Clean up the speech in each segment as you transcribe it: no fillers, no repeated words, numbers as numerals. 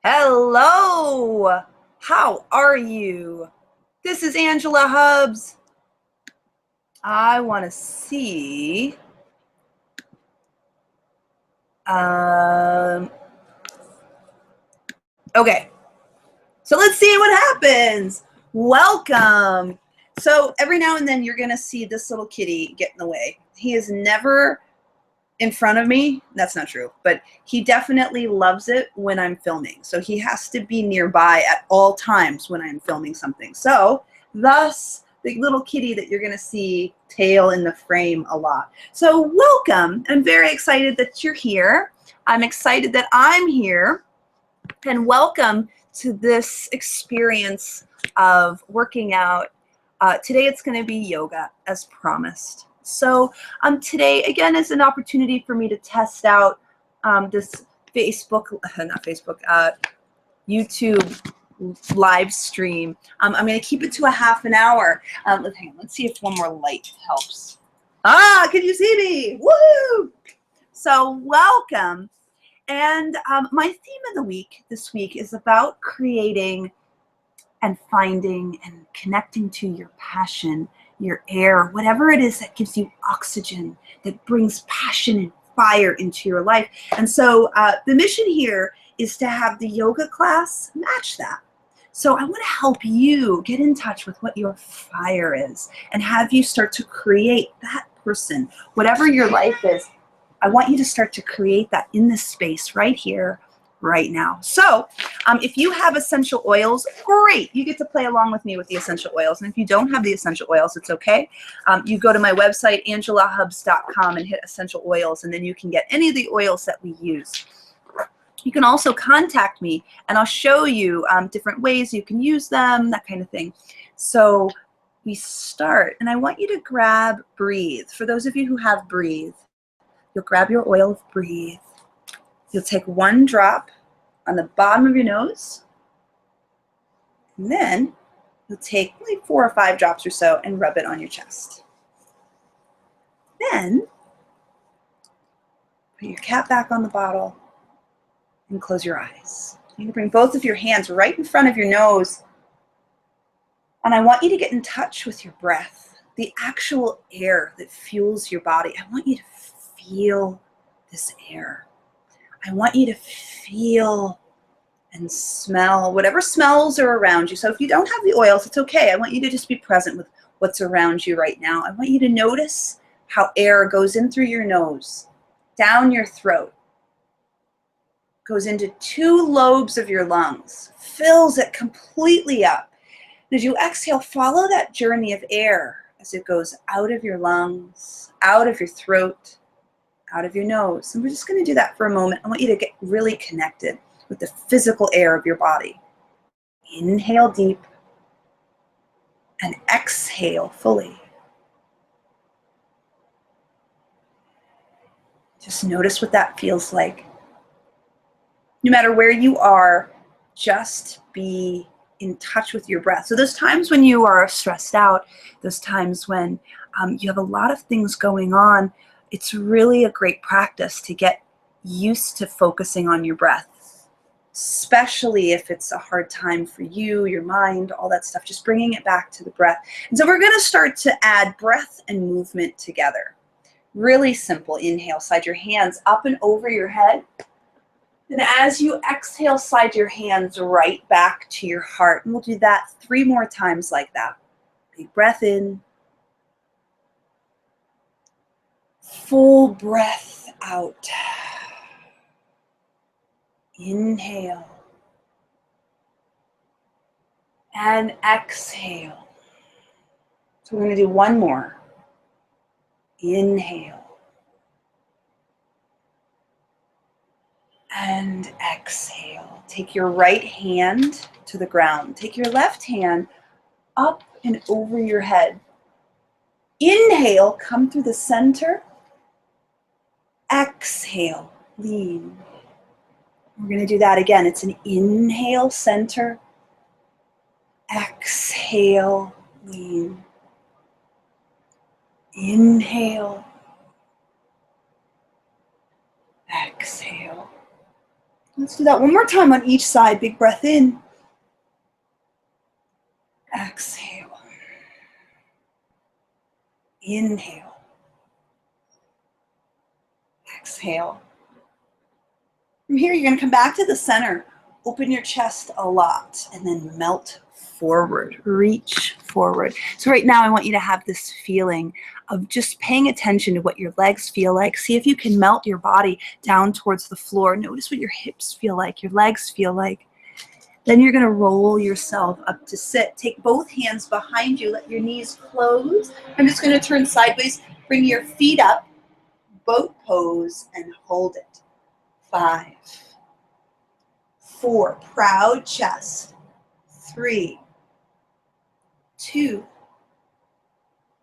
Hello, how are you? This is Angela Hubbs. I want to see, okay, so let's see what happens. Welcome. So every now and then you're going to see this little kitty get in the way. He is never in front of me. That's not true, but he definitely loves it when I'm filming. So he has to be nearby at all times when I'm filming something. So thus the little kitty that you're going to see tail in the frame a lot. So welcome. I'm very excited that you're here. I'm excited that I'm here, and welcome to this experience of working out. Today it's going to be yoga as promised. So today, again, is an opportunity for me to test out this YouTube live stream. I'm going to keep it to a half an hour. Hang on, let's see if one more light helps. Can you see me? Woo! So welcome. And my theme of the week this week is about creating and finding and connecting to your passion, your air, whatever it is that gives you oxygen, that brings passion and fire into your life. And so the mission here is to have the yoga class match that. So I want to help you get in touch with what your fire is and have you start to create that person, whatever your life is. I want you to start to create that in this space right here, right now. So if you have essential oils, great. You get to play along with me with the essential oils. And if you don't have the essential oils, it's okay. You go to my website, angelahubbs.com, and hit essential oils, and then you can get any of the oils that we use. You can also contact me, and I'll show you different ways you can use them, that kind of thing. So we start, and I want you to grab Breathe. For those of you who have Breathe, you'll grab your oil of Breathe. You'll take one drop on the bottom of your nose, and then you'll take like 4 or 5 drops or so and rub it on your chest. Then put your cap back on the bottle and close your eyes. You can bring both of your hands right in front of your nose, and I want you to get in touch with your breath, the actual air that fuels your body. I want you to feel this air. I want you to feel and smell whatever smells are around you. So if you don't have the oils, it's okay. I want you to just be present with what's around you right now. I want you to notice how air goes in through your nose, down your throat, goes into 2 lobes of your lungs, fills it completely up. And as you exhale, follow that journey of air as it goes out of your lungs, out of your throat, out of your nose. And we're just going to do that for a moment. I want you to get really connected with the physical air of your body. Inhale deep and exhale fully. Just notice what that feels like. No matter where you are, just be in touch with your breath. So those times when you are stressed out, those times when you have a lot of things going on, it's really a great practice to get used to focusing on your breath, especially if it's a hard time for you, your mind, all that stuff, just bringing it back to the breath. And so we're going to start to add breath and movement together. Really simple. Inhale, slide your hands up and over your head. And as you exhale, slide your hands right back to your heart. And we'll do that 3 more times like that. Big breath in. Full breath out. Inhale. And exhale. So we're going to do 1 more. Inhale. And exhale. Take your right hand to the ground. Take your left hand up and over your head. Inhale, come through the center. Exhale, lean. We're going to do that again. It's an inhale, center. Exhale, lean. Inhale. Exhale. Let's do that one more time on each side. Big breath in. Exhale. Inhale. Exhale. From here, you're going to come back to the center. Open your chest a lot and then melt forward. Reach forward. So right now, I want you to have this feeling of just paying attention to what your legs feel like. See if you can melt your body down towards the floor. Notice what your hips feel like, your legs feel like. Then you're going to roll yourself up to sit. Take both hands behind you. Let your knees close. I'm just going to turn sideways. Bring your feet up. Boat pose and hold it. 5, 4, proud chest. 3, 2,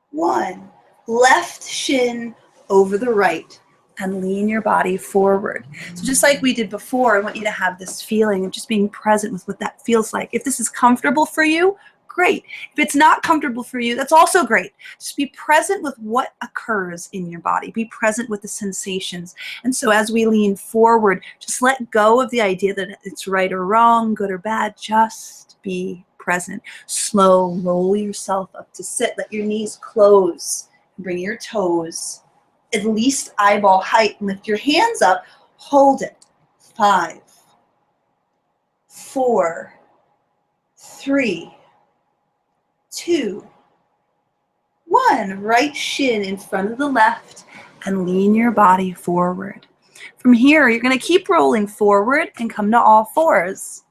1. Left shin over the right and lean your body forward. So just like we did before, I want you to have this feeling of just being present with what that feels like. If this is comfortable for you, great. If it's not comfortable for you, that's also great. Just be present with what occurs in your body. Be present with the sensations. And so as we lean forward, just let go of the idea that it's right or wrong, good or bad. Just be present. Slow, roll yourself up to sit. Let your knees close. Bring your toes at least eyeball height. Lift your hands up. Hold it. 5, 4, 3, 2, 1. Right shin in front of the left and lean your body forward. From here, you're going to keep rolling forward and come to all fours.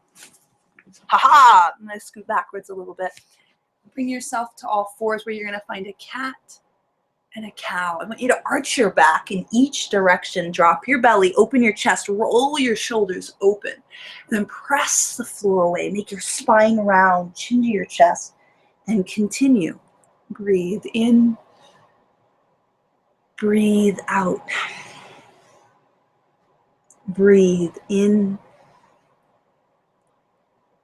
Ha-ha! I'm going to scoot backwards a little bit. Bring yourself to all fours where you're going to find a cat and a cow. I want you to arch your back in each direction. Drop your belly, open your chest, roll your shoulders open. And then press the floor away. Make your spine round, chin to your chest. And continue. Breathe in. Breathe out. Breathe in.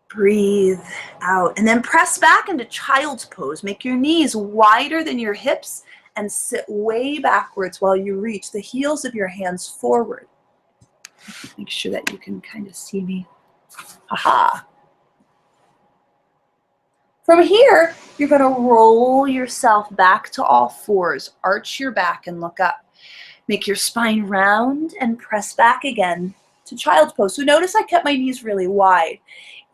Breathe out. And then press back into child's pose. Make your knees wider than your hips and sit way backwards while you reach the heels of your hands forward. Make sure that you can kind of see me. Haha. From here, you're going to roll yourself back to all fours. Arch your back and look up. Make your spine round and press back again to child's pose. So notice I kept my knees really wide.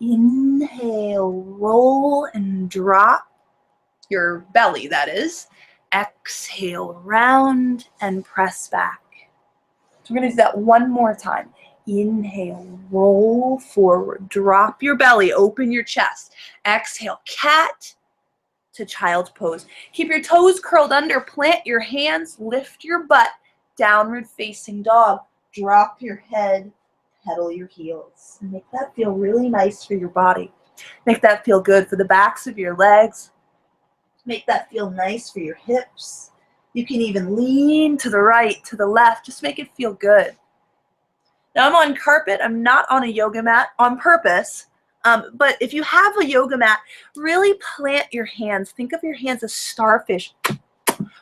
Inhale, roll and drop your belly, that is. Exhale, round and press back. So we're going to do that one more time. Inhale, roll forward, drop your belly, open your chest. Exhale, cat to child pose. Keep your toes curled under, plant your hands, lift your butt, downward facing dog. Drop your head, pedal your heels. And make that feel really nice for your body. Make that feel good for the backs of your legs. Make that feel nice for your hips. You can even lean to the right, to the left. Just make it feel good. Now I'm on carpet. I'm not on a yoga mat on purpose. But if you have a yoga mat, really plant your hands. Think of your hands as starfish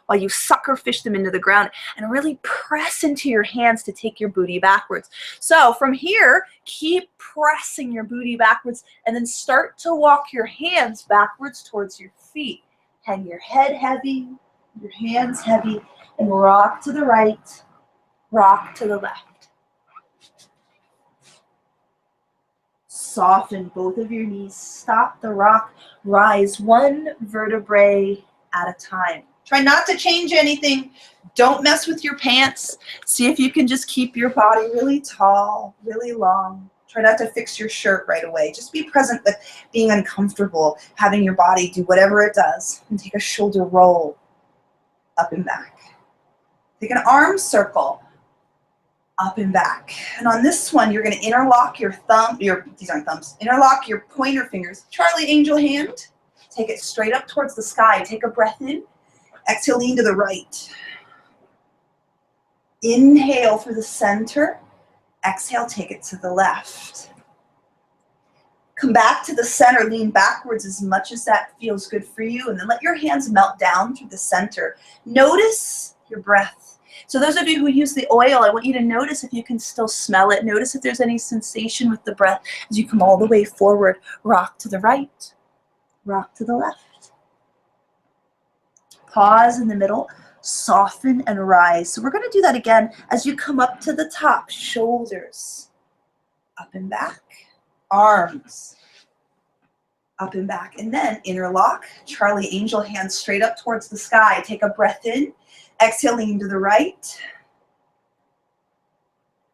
while you sucker fish them into the ground and really press into your hands to take your booty backwards. So from here, keep pressing your booty backwards and then start to walk your hands backwards towards your feet. Hang your head heavy, your hands heavy, and rock to the right, rock to the left. Soften both of your knees. Stop the rock. Rise one vertebrae at a time. Try not to change anything. Don't mess with your pants. See if you can just keep your body really tall, really long. Try not to fix your shirt right away. Just be present with being uncomfortable, having your body do whatever it does. And take a shoulder roll up and back. Take an arm circle up and back. And on this one, you're going to interlock your these aren't thumbs, interlock your pointer fingers. Charlie Angel hand. Take it straight up towards the sky. Take a breath in. Exhale, lean to the right. Inhale for the center. Exhale, take it to the left. Come back to the center, lean backwards as much as that feels good for you, and then let your hands melt down through the center. Notice your breath. So those of you who use the oil, I want you to notice if you can still smell it. Notice if there's any sensation with the breath as you come all the way forward. Rock to the right, rock to the left. Pause in the middle, soften and rise. So we're going to do that again as you come up to the top. Shoulders up and back, arms up and back, and then interlock. Charlie Angel, hands straight up towards the sky. Take a breath in. Exhale, lean to the right.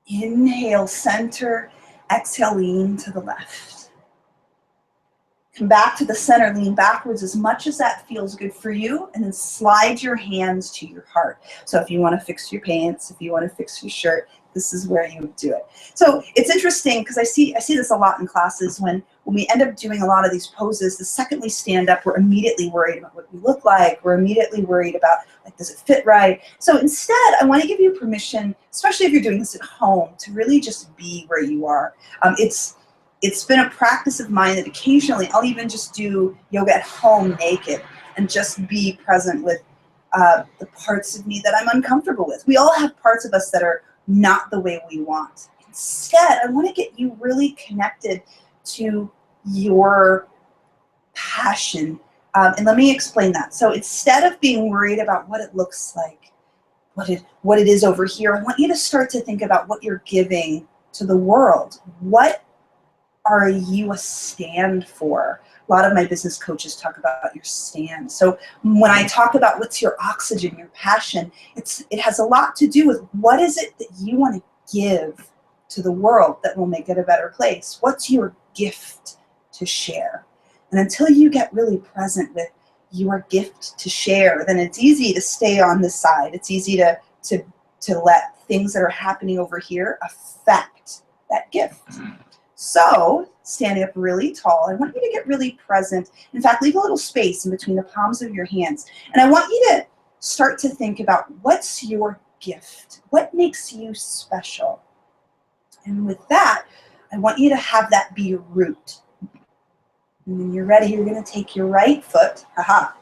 Inhale, center. Exhale, lean to the left. Come back to the center, lean backwards as much as that feels good for you, and then slide your hands to your heart. So if you want to fix your pants, if you want to fix your shirt, this is where you would do it. So it's interesting because I see this a lot in classes when we end up doing a lot of these poses, the second we stand up, we're immediately worried about what we look like. We're immediately worried about, like, does it fit right? So instead, I want to give you permission, especially if you're doing this at home, to really just be where you are. It's been a practice of mine that occasionally I'll even just do yoga at home naked and just be present with the parts of me that I'm uncomfortable with. We all have parts of us that are not the way we want. Instead, I want to get you really connected to your passion. And let me explain that. So instead of being worried about what it looks like, what it is over here, I want you to start to think about what you're giving to the world. What are you a stand for? A lot of my business coaches talk about your stand. So when I talk about what's your oxygen, your passion, it has a lot to do with what is it that you want to give to the world that will make it a better place? What's your gift to share? And until you get really present with your gift to share, then it's easy to stay on this side. It's easy to let things that are happening over here affect that gift. So, standing up really tall, I want you to get really present. In fact, leave a little space in between the palms of your hands. And I want you to start to think about what's your gift? What makes you special? And with that, I want you to have that be your root. And when you're ready, you're going to take your right foot,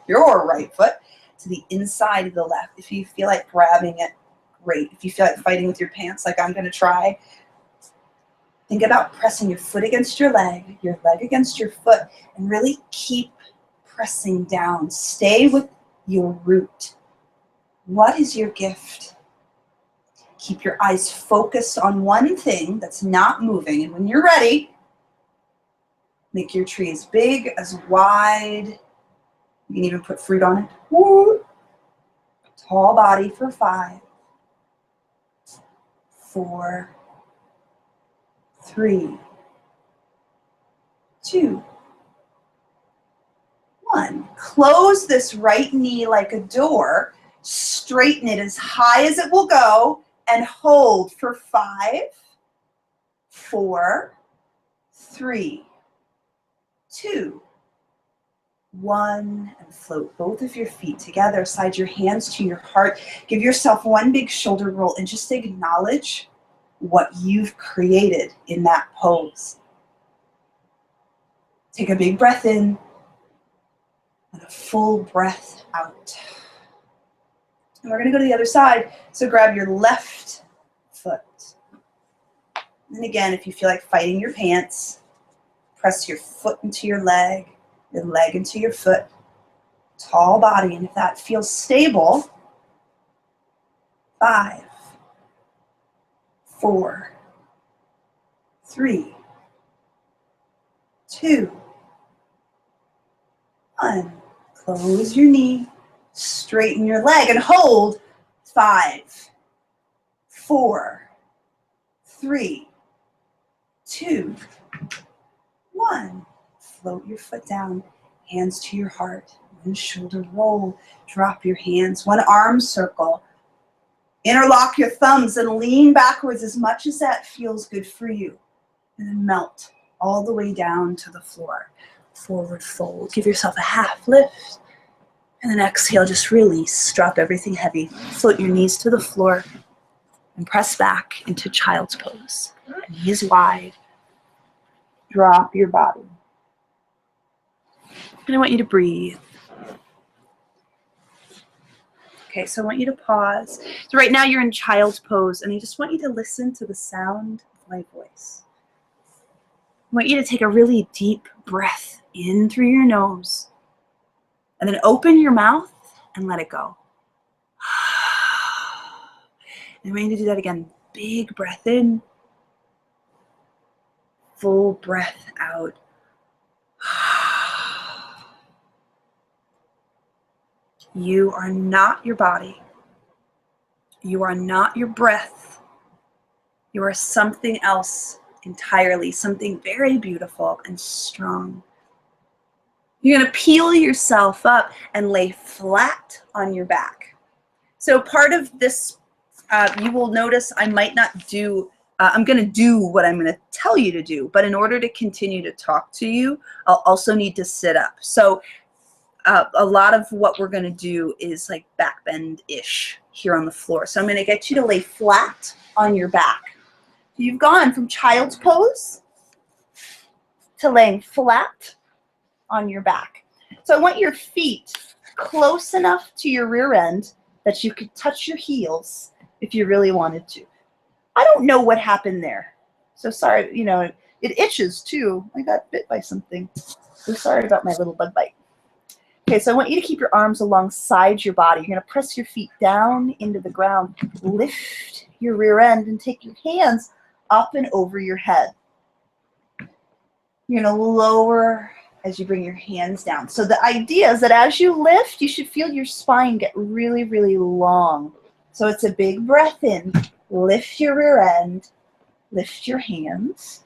your right foot, to the inside of the left. If you feel like grabbing it, great. If you feel like fighting with your pants, like I'm going to try, think about pressing your foot against your leg against your foot, and really keep pressing down. Stay with your root. What is your gift? Keep your eyes focused on one thing that's not moving. And when you're ready, make your tree as big, as wide. You can even put fruit on it. Woo. Tall body for 5, 4, 3, 2, 1. Close this right knee like a door. Straighten it as high as it will go and hold for 5, 4, 3, 2, 1, and float both of your feet together. Slide your hands to your heart. Give yourself one big shoulder roll and just acknowledge what you've created in that pose. Take a big breath in and a full breath out. And we're going to go to the other side. So grab your left foot. And again, if you feel like fighting your pants, press your foot into your leg into your foot. Tall body. And if that feels stable, 5, 4, 3, 2, 1. Close your knee, straighten your leg, and hold. 5, 4, 3, 2, 1. Float your foot down, hands to your heart. One shoulder roll, drop your hands. One arm circle. Interlock your thumbs and lean backwards as much as that feels good for you. And then melt all the way down to the floor. Forward fold. Give yourself a half lift. And then exhale, just release. Drop everything heavy. Float your knees to the floor and press back into child's pose. Knees wide. Drop your body. And I want you to breathe. Okay, so I want you to pause. So right now you're in child's pose, and I just want you to listen to the sound of my voice. I want you to take a really deep breath in through your nose, and then open your mouth and let it go. And I want you to do that again. Big breath in, full breath out. You are not your body. You are not your breath. You are something else entirely, something very beautiful and strong. You're going to peel yourself up and lay flat on your back. So part of this, you will notice I might not do, I'm going to do what I'm going to tell you to do, but in order to continue to talk to you, I'll also need to sit up. So a lot of what we're going to do is like back bend-ish here on the floor. So I'm going to get you to lay flat on your back. You've gone from child's pose to laying flat on your back. So I want your feet close enough to your rear end that you could touch your heels if you really wanted to. I don't know what happened there. So sorry, you know, it itches too. I got bit by something. So sorry about my little bug bite. Okay, so I want you to keep your arms alongside your body. You're going to press your feet down into the ground, lift your rear end, and take your hands up and over your head. You're going to lower as you bring your hands down. So the idea is that as you lift, you should feel your spine get really, really long. So it's a big breath in, lift your rear end, lift your hands.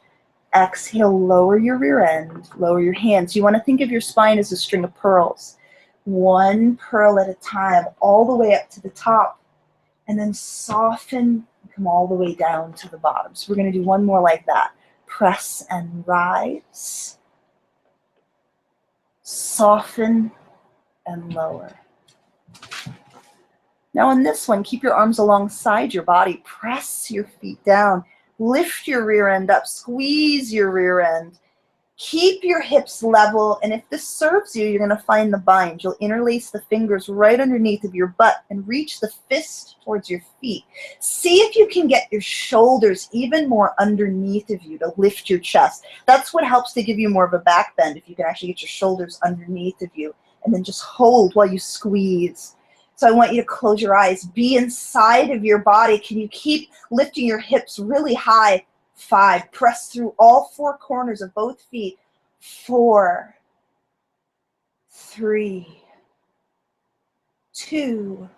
Exhale, lower your rear end, lower your hands. You want to think of your spine as a string of pearls. One pearl at a time, all the way up to the top. And then soften, come all the way down to the bottom. So we're going to do one more like that. Press and rise. Soften and lower. Now on this one, keep your arms alongside your body. Press your feet down. Lift your rear end up, squeeze your rear end. Keep your hips level, and if this serves you, you're going to find the bind. You'll interlace the fingers right underneath of your butt and reach the fist towards your feet. See if you can get your shoulders even more underneath of you to lift your chest. That's what helps to give you more of a back bend, if you can actually get your shoulders underneath of you, and then just hold while you squeeze. So I want you to close your eyes. Be inside of your body. Can you keep lifting your hips really high? 5. Press through all 4 corners of both feet. 4, 3, 2,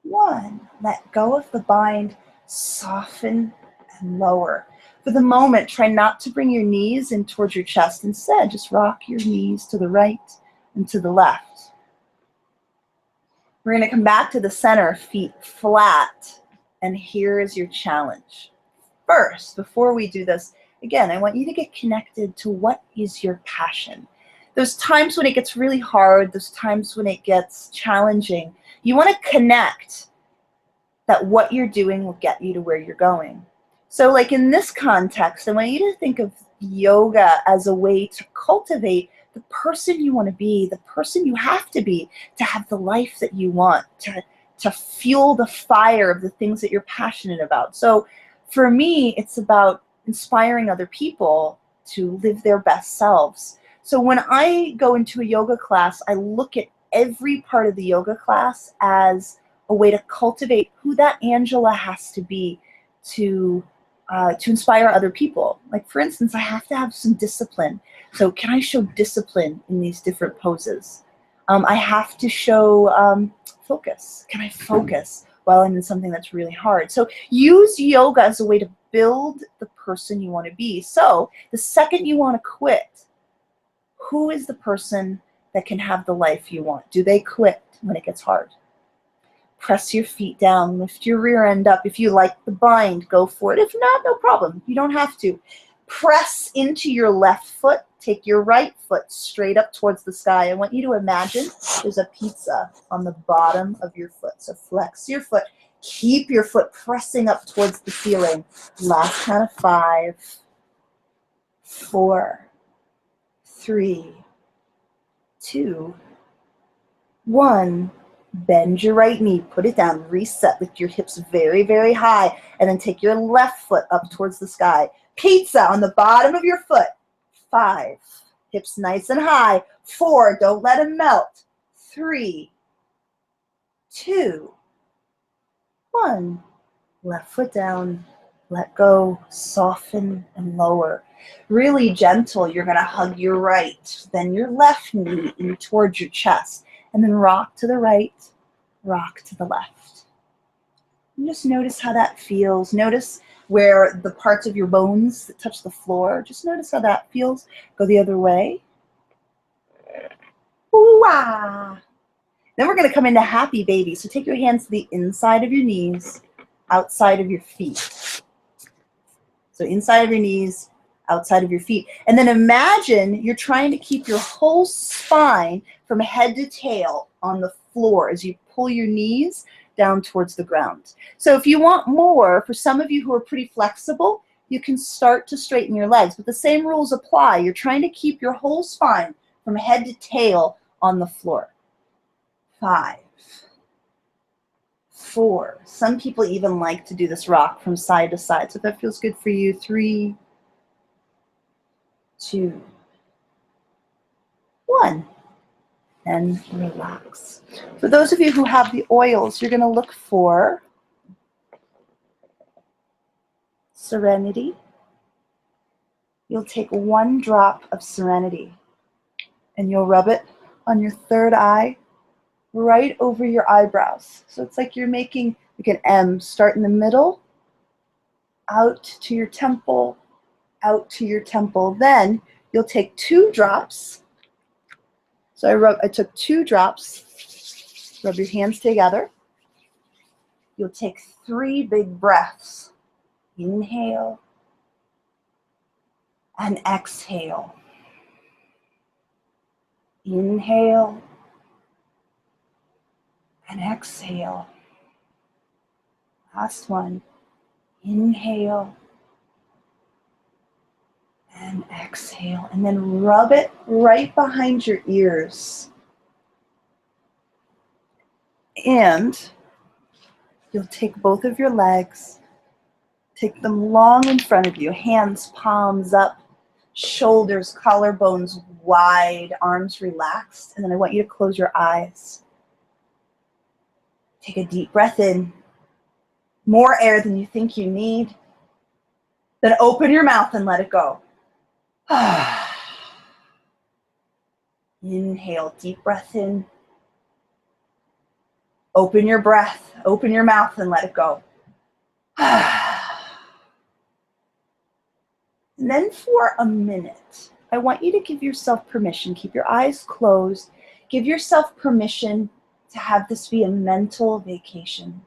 1. Let go of the bind. Soften and lower. For the moment, try not to bring your knees in towards your chest. Instead, just rock your knees to the right and to the left. We're going to come back to the center, feet flat, and here is your challenge. First, before we do this, again, I want you to get connected to what is your passion. Those times when it gets really hard, those times when it gets challenging, you want to connect that what you're doing will get you to where you're going. So like in this context, I want you to think of yoga as a way to cultivate the person you want to be, the person you have to be to have the life that you want, to fuel the fire of the things that you're passionate about. So for me, it's about inspiring other people to live their best selves. So when I go into a yoga class, I look at every part of the yoga class as a way to cultivate who that Angela has to be to inspire other people. Like for instance, I have to have some discipline. So can I show discipline in these different poses? I have to show focus. Can I focus while I'm in something that's really hard? So use yoga as a way to build the person you want to be. So the second you want to quit, who is the person that can have the life you want? Do they quit when it gets hard? Press your feet down, lift your rear end up. If you like the bind, go for it. If not, no problem. You don't have to. Press into your left foot. Take your right foot straight up towards the sky. I want you to imagine there's a pizza on the bottom of your foot. So flex your foot. Keep your foot pressing up towards the ceiling. Last count of 5, 4, 3, 2, 1. Bend your right knee, put it down, reset, lift your hips very, very high, and then take your left foot up towards the sky. Pizza on the bottom of your foot. 5, hips nice and high. 4, don't let them melt. 3, 2, 1. Left foot down, let go, soften and lower. Really gentle, you're gonna hug your right, then your left knee in towards your chest, and then rock to the right, rock to the left. And just notice how that feels. Notice where the parts of your bones that touch the floor, just notice how that feels. Go the other way. Ooh-ah. Then we're gonna come into happy baby. So take your hands to the inside of your knees, outside of your feet. So inside of your knees, outside of your feet. And then imagine you're trying to keep your whole spine from head to tail on the floor as you pull your knees down towards the ground. So if you want more, for some of you who are pretty flexible, you can start to straighten your legs, but the same rules apply. You're trying to keep your whole spine from head to tail on the floor. 5, 4. Some people even like to do this rock from side to side. So if that feels good for you, 3, 2, 1. And relax. For those of you who have the oils, you're going to look for Serenity. You'll take 1 drop of Serenity and you'll rub it on your third eye, right over your eyebrows. So it's like you're making like an M. Start in the middle, out to your temple, out to your temple. Then you'll take 2 drops. So I took 2 drops. Rub your hands together. You'll take 3 big breaths. Inhale and exhale. Inhale and exhale. Last one. Inhale and exhale. And then rub it right behind your ears. And you'll take both of your legs, take them long in front of you, hands, palms up, shoulders, collarbones wide, arms relaxed. And then I want you to close your eyes. Take a deep breath in. More air than you think you need. Then open your mouth and let it go. Inhale, deep breath in. Open your breath, open your mouth and let it go. And then for a minute, I want you to give yourself permission. Keep your eyes closed. Give yourself permission to have this be a mental vacation.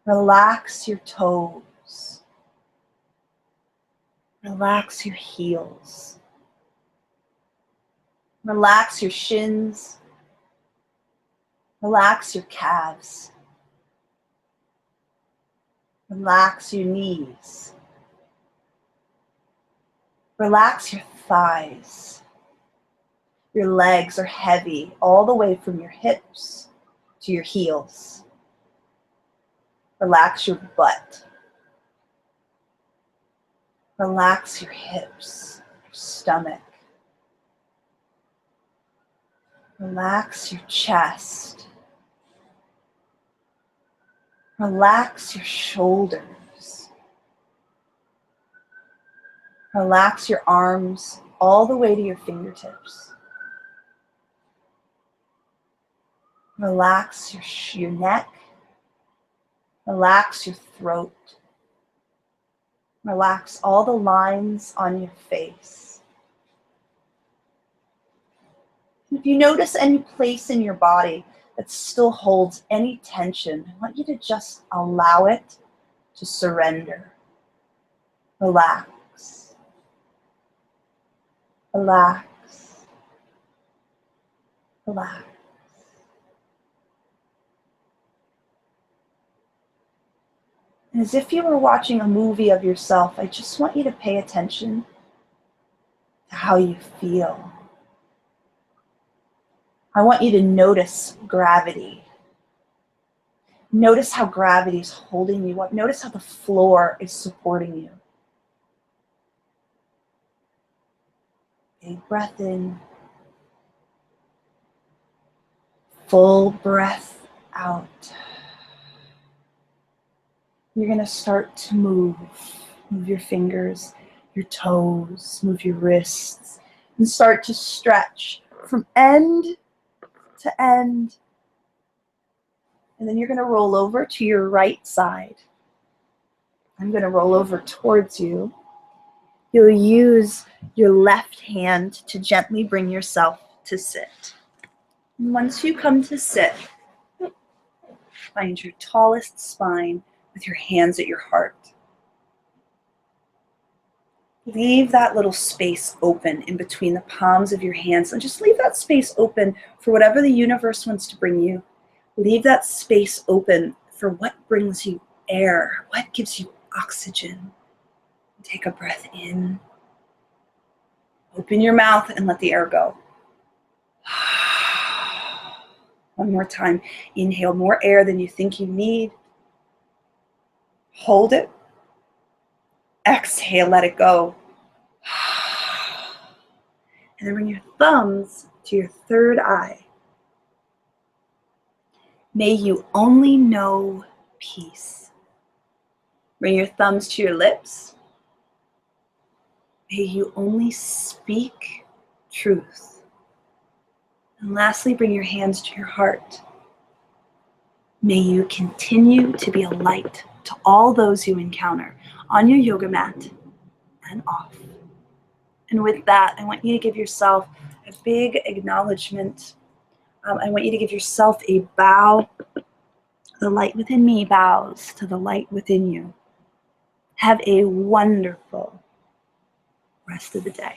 Relax your toes. Relax your heels. Relax your shins. Relax your calves. Relax your knees. Relax your thighs. Your legs are heavy all the way from your hips to your heels. Relax your butt. Relax your hips, your stomach. Relax your chest. Relax your shoulders. Relax your arms all the way to your fingertips. Relax your neck. Relax your throat. Relax all the lines on your face. If you notice any place in your body that still holds any tension, I want you to just allow it to surrender. Relax. Relax. Relax. And as if you were watching a movie of yourself, I just want you to pay attention to how you feel. I want you to notice gravity. Notice how gravity is holding you up. Notice how the floor is supporting you. Big breath in. Full breath out. You're going to start to move. Move your fingers, your toes, move your wrists, and start to stretch from end to end. And then you're going to roll over to your right side. I'm going to roll over towards you. You'll use your left hand to gently bring yourself to sit. And once you come to sit, find your tallest spine with your hands at your heart. Leave that little space open in between the palms of your hands, and just leave that space open for whatever the universe wants to bring you. Leave that space open for what brings you air, what gives you oxygen. Take a breath in. Open your mouth and let the air go. One more time. Inhale more air than you think you need. Hold it. Exhale, let it go. And then bring your thumbs to your third eye. May you only know peace. Bring your thumbs to your lips. May you only speak truth. And lastly, bring your hands to your heart. May you continue to be a light to all those you encounter on your yoga mat and off. And with that, I want you to give yourself a big acknowledgement. I want you to give yourself a bow. The light within me bows to the light within you. Have a wonderful rest of the day.